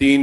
3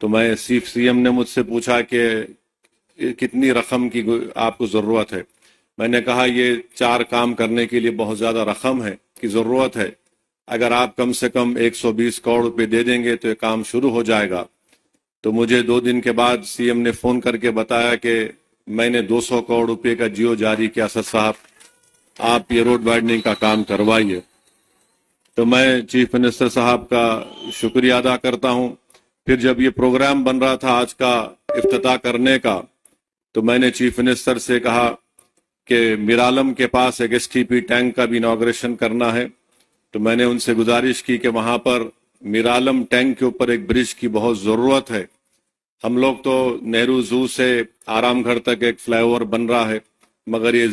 تو میں C M نے مجھ سے پوچھا کہ کتنی رقم کی آپ کو ضرورت ہے. میں نے کہا یہ 4 کام کرنے کے لیے بہت زیادہ رقم ہے کی ضرورت ہے. اگر آپ کم سے کم 120 کروڑ روپے دے دیں گے تو یہ کام شروع ہو جائے گا. تو مجھے 2 دن کے بعد سی ایم نے فون کر کے بتایا کہ میں نے 200 کروڑ روپے کا جیو جاری کیا. اسد صاحب آپ یہ روڈ وائڈننگ کا کام کروائیے. تو میں چیف منسٹر صاحب کا شکریہ ادا کرتا ہوں. پھر جب یہ پروگرام بن رہا تھا آج کا افتتاح کرنے کا, تو میں نے چیف منسٹر سے کہا کہ میرالم کے پاس ایک ایس ٹی پی ٹینک کا بھی انوگریشن کرنا ہے. تو میں نے ان سے گزارش کی کہ وہاں پر میرالم ٹینک کے اوپر ایک برج کی بہت ضرورت ہے. ہم لوگ تو نہرو زو سے آرام گھر تک ایک فلائی اوور بن رہا ہے, مگر یہ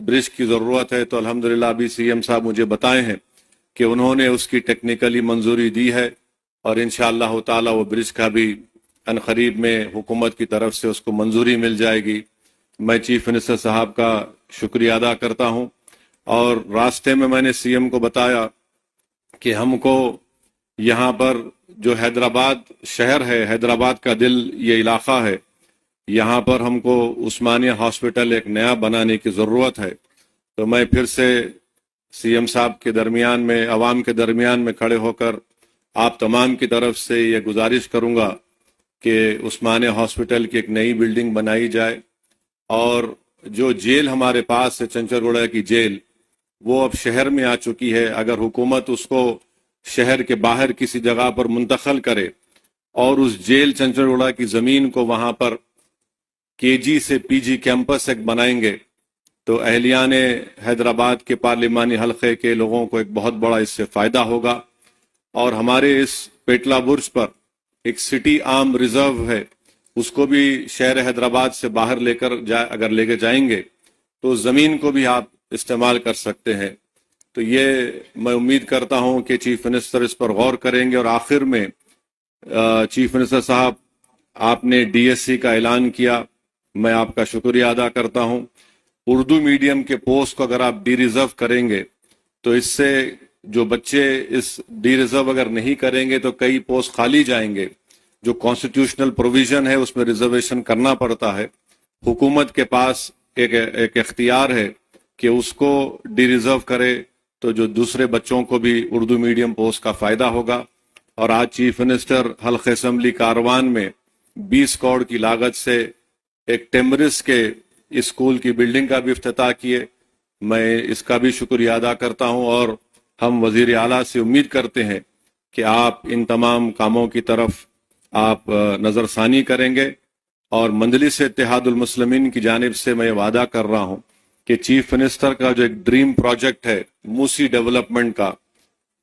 برج کی ضرورت ہے. تو الحمدللہ ابھی سی ایم صاحب مجھے بتائے ہیں کہ انہوں نے اس کی ٹیکنیکلی منظوری دی ہے, اور انشاءاللہ تعالی وہ برج کا بھی عنقریب میں حکومت کی طرف سے اس کو منظوری مل جائے گی. میں چیف منسٹر صاحب کا شکریہ ادا کرتا ہوں. اور راستے میں نے سی ایم کو بتایا کہ ہم کو یہاں پر جو حیدرآباد شہر ہے, حیدرآباد کا دل یہ علاقہ ہے, یہاں پر ہم کو عثمانیہ ہاسپٹل ایک نیا بنانے کی ضرورت ہے. تو میں پھر سے سی ایم صاحب کے درمیان میں, عوام کے درمیان میں کھڑے ہو کر آپ تمام کی طرف سے یہ گزارش کروں گا کہ عثمانیہ ہاسپٹل کی ایک نئی بلڈنگ بنائی جائے. اور جو جیل ہمارے پاس ہے, چنچرگوڑا کی جیل, وہ اب شہر میں آ چکی ہے. اگر حکومت اس کو شہر کے باہر کسی جگہ پر منتقل کرے اور اس جیل چنچرگوڑا کی زمین کو وہاں پر کے جی سے پی جی کیمپس ایک بنائیں گے, تو اہلیان حیدرآباد کے پارلیمانی حلقے کے لوگوں کو ایک بہت بڑا اس سے فائدہ ہوگا. اور ہمارے اس پیٹلا برج پر ایک سٹی آرم ریزرو ہے, اس کو بھی شہر حیدرآباد سے باہر اگر لے کے جائیں گے تو زمین کو بھی آپ استعمال کر سکتے ہیں. تو یہ میں امید کرتا ہوں کہ چیف منسٹر اس پر غور کریں گے. اور آخر میں چیف منسٹر صاحب, آپ نے ڈی ایس سی کا اعلان کیا, میں آپ کا شکریہ ادا کرتا ہوں. اردو میڈیم کے پوسٹ کو اگر آپ ڈی ریزرو کریں گے تو اس سے جو بچے اس ڈی ریزرو اگر نہیں کریں گے تو کئی پوسٹ خالی جائیں گے. جو کانسٹیٹیوشنل پروویژن ہے اس میں ریزرویشن کرنا پڑتا ہے. حکومت کے پاس ایک اختیار ہے کہ اس کو ڈی ریزرو کرے, تو جو دوسرے بچوں کو بھی اردو میڈیم پوسٹ کا فائدہ ہوگا. اور آج چیف منسٹر حلقہ اسمبلی کاروان میں 20 کروڑ کی لاگت سے ایک ٹیمرس کے اسکول کی بلڈنگ کا بھی افتتاح کیے. میں اس کا بھی شکریہ ادا کرتا ہوں, اور ہم وزیر اعلیٰ سے امید کرتے ہیں کہ آپ ان تمام کاموں کی طرف آپ نظر ثانی کریں گے. اور مجلس اتحاد المسلمین کی جانب سے میں وعدہ کر رہا ہوں کہ چیف منسٹر کا جو ایک ڈریم پروجیکٹ ہے موسی ڈیولپمنٹ کا,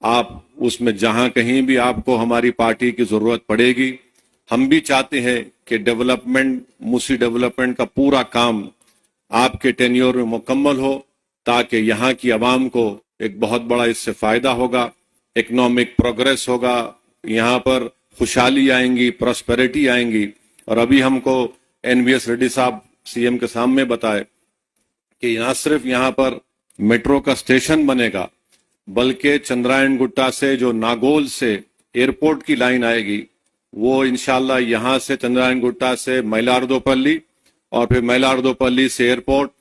آپ اس میں جہاں کہیں بھی آپ کو ہماری پارٹی کی ضرورت پڑے گی, ہم بھی چاہتے ہیں کہ موسی ڈیولپمنٹ کا پورا کام آپ کے ٹینیور میں مکمل ہو, تاکہ یہاں کی عوام کو ایک بہت بڑا اس سے فائدہ ہوگا, اکنامک پروگریس ہوگا, یہاں پر خوشحالی آئیں گی, پراسپیرٹی آئیں گی. اور ابھی ہم کو این وی ایس ریڈی صاحب سی ایم کے سامنے بتائے کہ نہ صرف یہاں پر میٹرو کا اسٹیشن بنے گا, بلکہ چندرائن گٹا سے جو ناگول سے ایئرپورٹ کی لائن آئے گی, وہ انشاءاللہ یہاں سے چندرائن گٹا سے میلاردوپلی اور پھر میلاردوپلی سے ایئرپورٹ.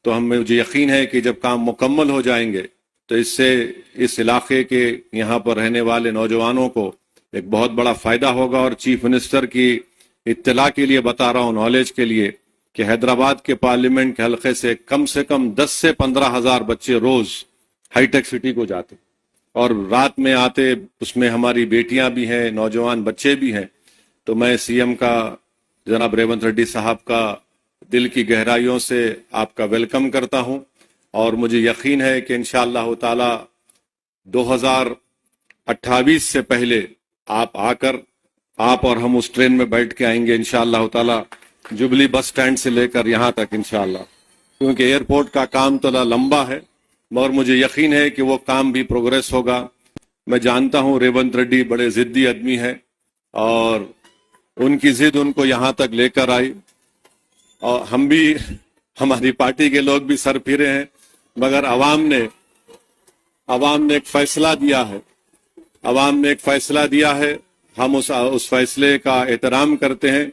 تو مجھے یقین ہے کہ جب کام مکمل ہو جائیں گے تو اس سے اس علاقے کے یہاں پر رہنے والے نوجوانوں کو ایک بہت بڑا فائدہ ہوگا. اور چیف منسٹر کی اطلاع کے لیے بتا رہا ہوں, نالج کے لیے, کہ حیدرآباد کے پارلیمنٹ کے حلقے سے کم 10 سے 15 ہزار بچے روز ہائی ٹیک سٹی کو جاتے, اور رات میں آتے. اس میں ہماری بیٹیاں بھی ہیں, نوجوان بچے بھی ہیں. تو میں سی ایم کا, جناب ریونت ریڈی صاحب کا دل کی گہرائیوں سے آپ کا ویلکم کرتا ہوں, اور مجھے یقین ہے کہ انشاءاللہ تعالی 2028 سے پہلے آپ آ کر آپ اور ہم اس ٹرین میں بیٹھ کے آئیں گے انشاءاللہ تعالی, جبلی بس سٹینڈ سے لے کر یہاں تک انشاءاللہ, کیونکہ ایئرپورٹ کا کام تو لمبا ہے, اور مجھے یقین ہے کہ وہ کام بھی پروگریس ہوگا. میں جانتا ہوں ریونت ریڈی بڑے ضدی آدمی ہیں, اور ان کی ضد ان کو یہاں تک لے کر آئی, اور ہم بھی, ہماری پارٹی کے لوگ بھی سر پھرے ہیں, مگر عوام نے ایک فیصلہ دیا ہے. ہم اس فیصلے کا احترام کرتے ہیں،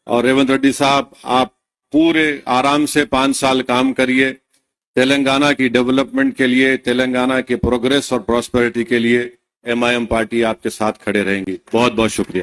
اور ریونت ریڈی صاحب آپ پورے آرام سے 5 سال کام کریے، تلنگانہ کی ڈیولپمنٹ کے لیے، تلنگانہ کے پروگریس اور پراسپیرٹی کے لیے ایم آئی ایم پارٹی آپ کے ساتھ کھڑے رہیں گی. بہت بہت شکریہ.